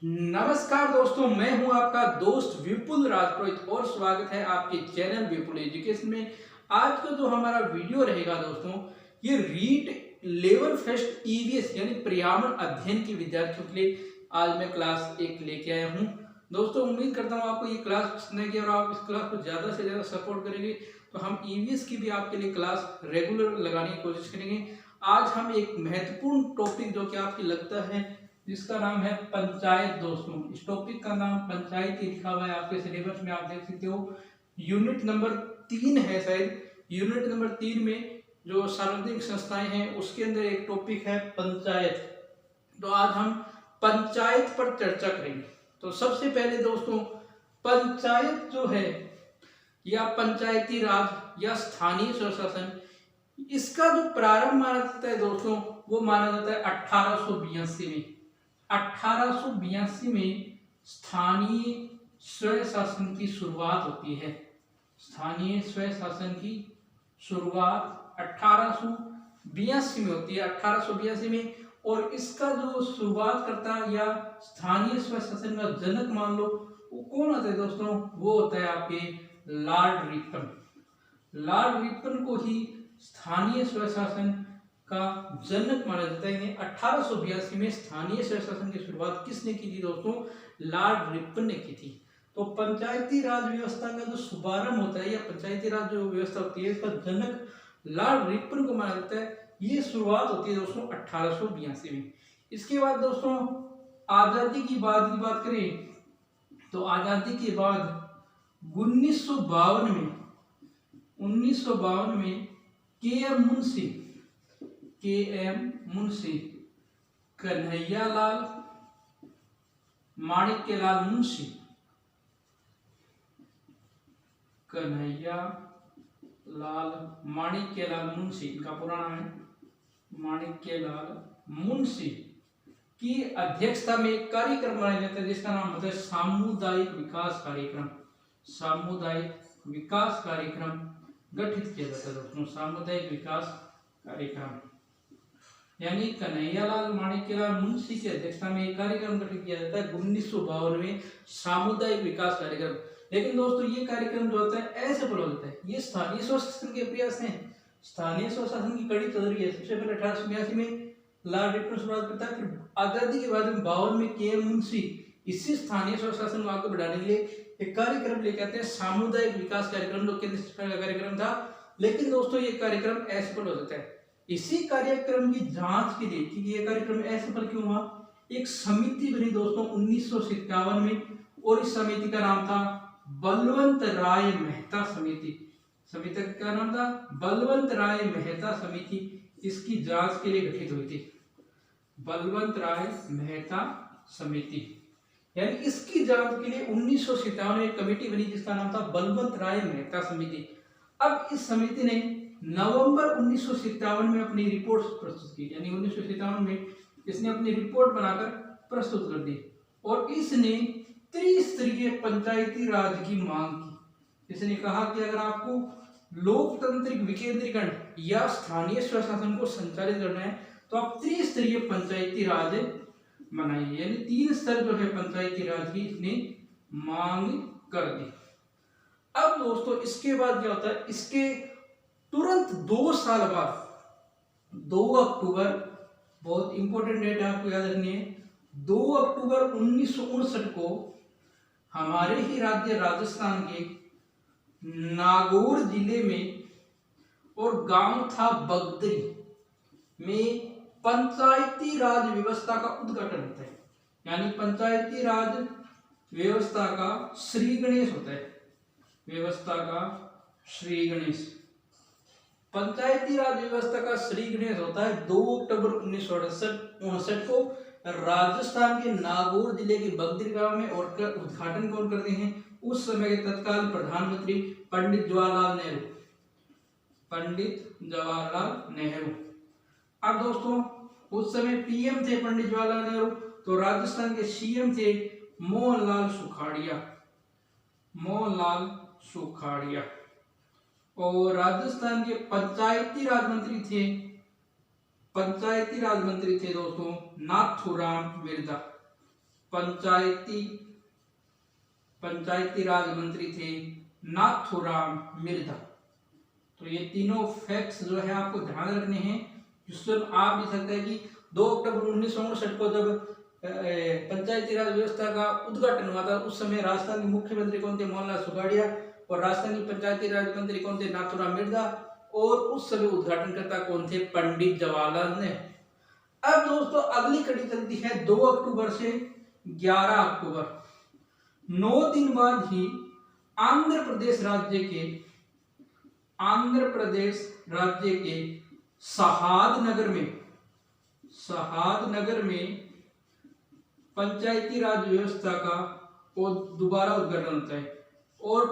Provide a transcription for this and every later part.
नमस्कार दोस्तों, मैं हूं आपका दोस्त विपुल राजपुरोहित और स्वागत है आपके चैनल विपुल एजुकेशन में। आज का जो हमारा वीडियो रहेगा दोस्तों, ये रीट लेवल फर्स्ट ईवीएस यानी पर्यावरण अध्ययन के विद्यार्थियों के लिए आज मैं क्लास 1 लेके आया हूं। दोस्तों उम्मीद करता हूं आपको ये क्लास पसंद आएगी और आप इस क्लास को ज़्यादा से ज़्यादा सपोर्ट करेंगे, तो हम ईवीएस की भी आपके लिए क्लास रेगुलर लगाने की कोशिश करेंगे। आज हम एक महत्वपूर्ण टॉपिक जो कि आपको लगता है जिसका नाम है पंचायत। दोस्तों इस टॉपिक का नाम पंचायत ही लिखा हुआ है आपके सिलेबस में, आप देख सकते हो। यूनिट नंबर 3 है शायद। यूनिट नंबर 3 में जो सार्वजनिक संस्थाएं हैं उसके अंदर एक टॉपिक है पंचायत। तो आज हम पंचायत पर चर्चा करेंगे। तो सबसे पहले दोस्तों, पंचायत जो है या पंचायती राज या स्थानीय स्वशासन, इसका जो प्रारंभ माना जाता है दोस्तों, वो माना जाता है 1882 में। 1882 में स्थानीय स्वय शासन की शुरुआत होती है। स्थानीय स्वय शासन की शुरुआत 1882 में होती है, 1882 में। और इसका जो शुरुआत करता है या स्थानीय स्वय शासन का जनक मान लो, वो कौन होता है दोस्तों? वो होता है आपके लॉर्ड रिपन। लॉर्ड रिपन को ही स्थानीय स्वय शासन का जनक माना जाता है। 1882 में स्थानीय स्वय शासन की शुरुआत किसने की थी दोस्तों? लॉर्ड रिपन ने की थी। तो पंचायती राज व्यवस्था का जो शुभारंभ होता है या पंचायती राज जो व्यवस्था होती है, इसका जनक लॉर्ड रिपन को माना जाता है। ये शुरुआत होती है दोस्तों 1882 में। इसके बाद दोस्तों आजादी की बात करें तो आजादी के बाद 1952 में के एम मुंशी, कन्हैयालाल माणिक्यलाल मुंशी, इनका पूरा नाम है माणिक्यलाल मुंशी की अध्यक्षता में एक कार्यक्रम बनाया जाता है जिसका नाम होता है सामुदायिक विकास कार्यक्रम। सामुदायिक विकास कार्यक्रम गठित किया जाता है दोस्तों। सामुदायिक विकास कार्यक्रम यानी कन्हैयालाल माणिक्यलाल मुंशी की अध्यक्षता में एक कार्यक्रम गठित किया जाता है 1952 में, सामुदायिक विकास कार्यक्रम। लेकिन दोस्तों ये कार्यक्रम जो होता है असफल हो जाता है। ये स्थानीय स्वशासन के प्रयास हैं, स्थानीय स्वशासन की कड़ी चल रही है। सबसे पहले 1882 में लॉर्ड रिपन शुरुआत करता है, फिर आजादी के बाद में 52 में के एम मुंशी इसी स्थानीय स्वशासन को आगे बढ़ाने के लिए एक कार्यक्रम लेके आते हैं, सामुदायिक विकास कार्यक्रम, जो केंद्र सरकार का कार्यक्रम था। लेकिन दोस्तों ये कार्यक्रम असफल हो जाता है। इसी कार्यक्रम की जांच के लिए कि ये कार्यक्रम असफल क्यों हुआ, एक समिति बनी दोस्तों 1957 में, और इस समिति का नाम था बलवंत राय मेहता समिति। समिति का नाम था बलवंत राय मेहता समिति। इसकी जांच के लिए गठित हुई थी बलवंत राय मेहता समिति। यानी इसकी जांच के लिए 1957 में एक कमेटी बनी जिसका नाम था बलवंत राय मेहता समिति। अब इस समिति ने नवंबर 1957 में अपनी रिपोर्ट प्रस्तुत की। यानी 1957 में इसने अपनी रिपोर्ट बनाकर प्रस्तुत कर दी और इसने त्रिस्तरीय पंचायती राज की मांग की। इसने कहा कि अगर आपको लोकतांत्रिक विकेंद्रीकरण या स्थानीय स्वशासन को संचालित करना है तो आप त्रिस्तरीय पंचायती राज बनाइए। यानी 3 स्तर जो है पंचायती राज की इसने मांग कर दी। अब दोस्तों इसके बाद क्या होता है, इसके तुरंत 2 साल बाद 2 अक्टूबर, बहुत इंपॉर्टेंट डेट है आपको याद रखनी है, 2 अक्टूबर 1959 को हमारे ही राज्य राजस्थान के नागौर जिले में और गांव था बगदरी में पंचायती राज व्यवस्था का उद्घाटन होता है। यानी पंचायती राज व्यवस्था का श्री गणेश होता है। व्यवस्था का श्री गणेश, पंचायती राज व्यवस्था का श्री गणेश होता है 2 अक्टूबर 1959 को राजस्थान के नागौर जिले के बगदरी गांव में। और उद्घाटन कौन करते हैं? उस समय के तत्काल प्रधानमंत्री पंडित जवाहरलाल नेहरू। अब दोस्तों उस समय पीएम थे पंडित जवाहरलाल नेहरू, तो राजस्थान के सीएम थे मोहनलाल सुखाड़िया। और राजस्थान के पंचायती राज मंत्री थे दोस्तों नाथूराम मिर्जा। पंचायती राज मंत्री थे नाथूराम मिर्धा। तो ये तीनों फैक्ट्स जो है आपको ध्यान रखने हैं। क्वेश्चन आ भी सकता है कि 2 अक्टूबर 1959 को जब पंचायती राज व्यवस्था का उद्घाटन हुआ था, उस समय राजस्थान के मुख्यमंत्री कौन थे? मोहनलाल सुगाड़िया। और राजस्थान की पंचायती राज मंत्री कौन थे? नाथूराम मिर्धा। और उस समय उद्घाटनकर्ता कौन थे? पंडित जवाहरलाल नेहरू। अब दोस्तों अगली कड़ी चलती है 2 अक्टूबर से 11 अक्टूबर। 9 दिन बाद ही आंध्र प्रदेश राज्य के शहादनगर में पंचायती राज व्यवस्था का दोबारा उद्घाटन होता है। और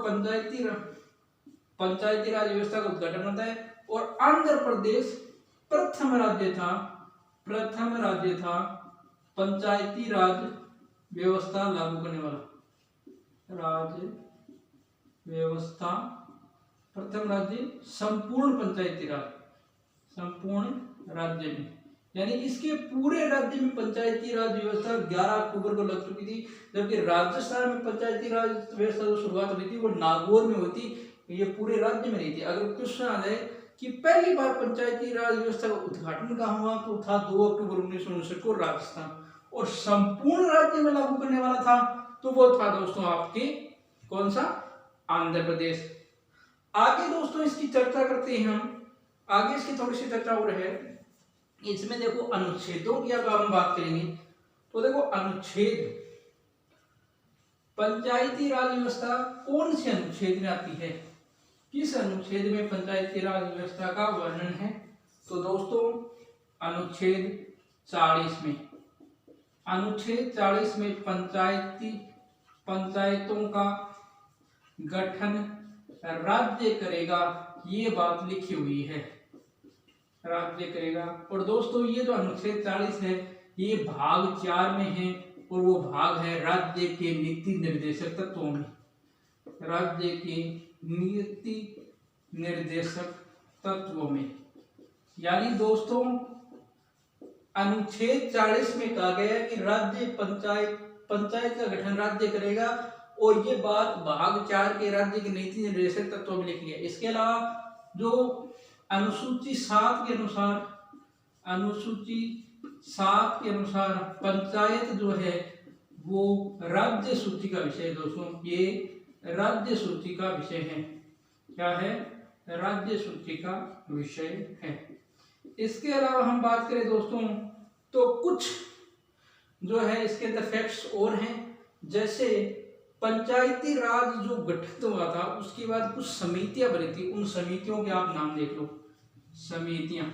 पंचायती राज व्यवस्था का उद्घाटन होता है। और आंध्र प्रदेश प्रथम राज्य था पंचायती राज व्यवस्था लागू करने वाला। प्रथम राज्य संपूर्ण पंचायती राज, संपूर्ण राज्य में, यानी इसके पूरे राज्य में पंचायती राज व्यवस्था 11 अक्टूबर को लग चुकी थी। जबकि राजस्थान में पंचायती राज व्यवस्था जो शुरुआत हुई थी वो नागौर में हुई थी, ये पूरे राज्य में नहीं थी। अगर क्वेश्चन आ जाए कि पहली बार पंचायती राज व्यवस्था का उद्घाटन कहाँ हुआ, तो था 2 अक्टूबर 1959 को राजस्थान। और संपूर्ण राज्य में लागू करने वाला था तो वो था दोस्तों आपके कौन सा? आंध्र प्रदेश। आगे दोस्तों इसकी चर्चा करते हैं हम। आगे इसकी थोड़ी सी चर्चा और है। इसमें देखो अनुच्छेदों की अगर हम बात करेंगे तो देखो अनुच्छेद, पंचायती राज व्यवस्था कौन से अनुच्छेद में आती है? किस अनुच्छेद में पंचायती राज व्यवस्था का वर्णन है? तो दोस्तों अनुच्छेद 40 में। अनुच्छेद 40 में पंचायतों का गठन राज्य करेगा, ये बात लिखी हुई है, राज्य करेगा। और दोस्तों ये जो अनुच्छेद 40 है ये भाग 4 में है और वो भाग है राज्य के नीति निर्देशक तत्वों में। राज्य के नीति निर्देशक तत्वों में, यानी दोस्तों अनुच्छेद 40 में कहा गया है कि राज्य पंचायत का गठन राज्य करेगा, और ये बात भाग 4 के राज्य के नीति निर्देशक तत्वों में लिखी है। इसके अलावा जो अनुसूची 7 के अनुसार पंचायत जो है वो राज्य सूची का विषय है दोस्तों। ये राज्य सूची का विषय है। क्या है? राज्य सूची का विषय है। इसके अलावा हम बात करें दोस्तों तो कुछ जो है इसके अंदर फैक्ट्स और हैं। जैसे पंचायती राज जो गठित हुआ था उसके बाद कुछ समितियां बनी थी, उन समितियों के आप नाम देख लो। समितियां,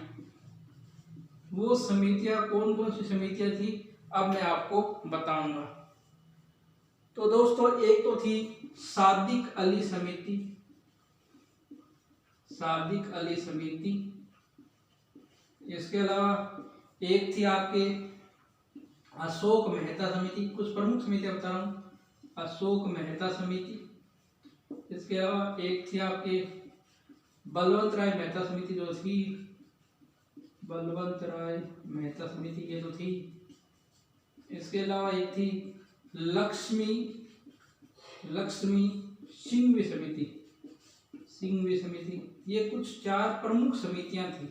वो समितियां कौन कौन सी समितियां थी अब मैं आपको बताऊंगा। तो दोस्तों एक तो थी सादिक अली समिति। इसके अलावा एक थी आपके अशोक मेहता समिति। कुछ प्रमुख समितियां बता रहा हूं। अशोक मेहता समिति। इसके अलावा एक थी आपके बलवंत राय मेहता समिति जो थी, बलवंत राय मेहता समिति ये तो थी। इसके अलावा एक थी लक्ष्मी सिंघवी समिति। ये कुछ 4 प्रमुख समितियां थी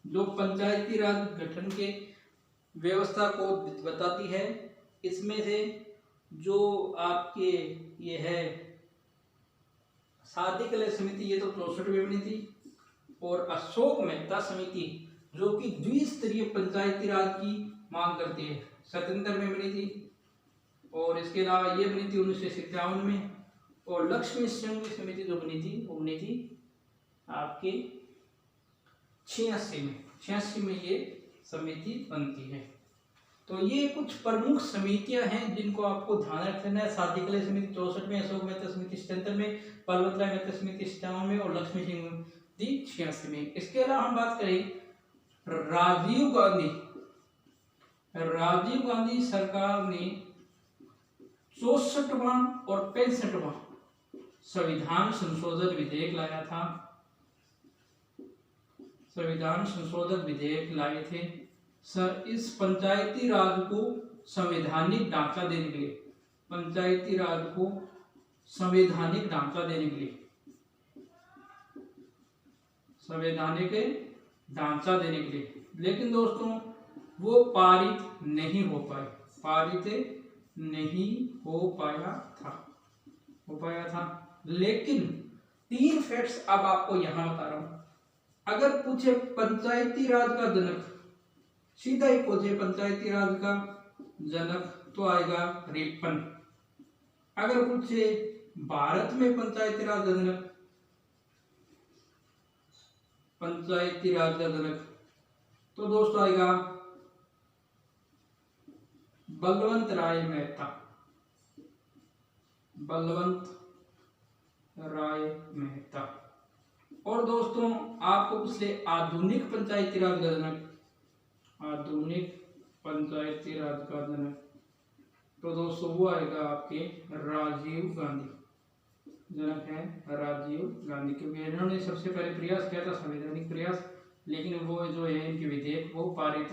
जो पंचायती राज गठन के व्यवस्था को बताती है। इसमें से जो आपके ये है सादिक अली समिति ये तो 64 में बनी थी, और अशोक मेहता समिति जो कि द्विस्तरीय पंचायती राज की मांग करती है 77 में बनी थी। और इसके अलावा ये बनी थी 1957 में। और लक्ष्मी सिंघवी समिति जो बनी थी वो बनी थी आपके 86 में ये समिति बनती है। तो ये कुछ प्रमुख समितियां हैं जिनको आपको ध्यान रखना है। सादिक अली समिति 64 में, अशोक मेहता समिति 77 में, बलवंत राय मेहता समिति 57 में और लक्ष्मी सिंघवी 86 में। इसके अलावा हम बात करें राजीव गांधी सरकार ने 64वां और 65वां संविधान संशोधन विधेयक लाया था। संविधान संशोधन विधेयक लाए थे सर। इस पंचायती राज को संवैधानिक ढांचा देने के लिए, पंचायती राज को संवैधानिक ढांचा देने के लिए, संवैधानिक ढांचा देने के लिए, लेकिन दोस्तों वो पारित नहीं हो पाए, पारित नहीं हो पाया था। लेकिन 3 फैक्ट्स अब आपको यहां बता रहा हूं। अगर पूछे पंचायती राज का जनक, सीधा ही पूछे पंचायती राज का जनक तो आएगा रिपन। अगर पूछे भारत में पंचायती राज का जनक, पंचायती राज का जनक तो दोस्तों आएगा बलवंत राय मेहता, बलवंत राय मेहता। और दोस्तों आपको पिछले आधुनिक पंचायती राज का जनक, आधुनिक पंचायती राज का जनक तो दोस्तों वो आएगा आपके राजीव गांधी, जनक है राजीव गांधी, क्योंकि इन्होंने सबसे पहले प्रयास किया था संवैधानिक प्रयास, लेकिन वो जो है इनके विधेयक वो पारित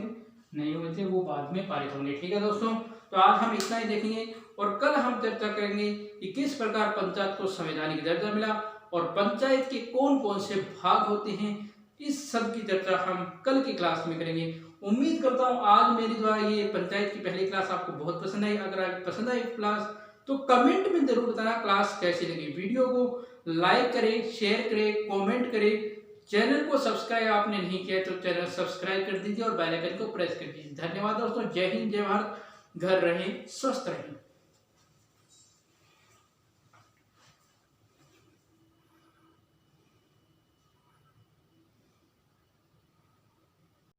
नहीं हुए थे, वो बाद में पारित होंगे। ठीक है दोस्तों, तो आज हम इतना ही देखेंगे और कल हम चर्चा करेंगे कि किस प्रकार पंचायत को संवैधानिक दर्जा मिला और पंचायत के कौन कौन से भाग होते हैं। इस सब की चर्चा हम कल की क्लास में करेंगे। उम्मीद करता हूँ आज मेरे द्वारा ये पंचायत की पहली क्लास आपको बहुत पसंद आई। अगर आपको पसंद आई क्लास तो कमेंट में जरूर बताना क्लास कैसी लगी। वीडियो को लाइक करें, शेयर करें, कमेंट करें। चैनल को सब्सक्राइब आपने नहीं किया तो चैनल सब्सक्राइब कर दीजिए और बेल आइकन को प्रेस कर दीजिए। धन्यवाद दोस्तों। जय हिंद, जय भारत। घर रहें, स्वस्थ रहें।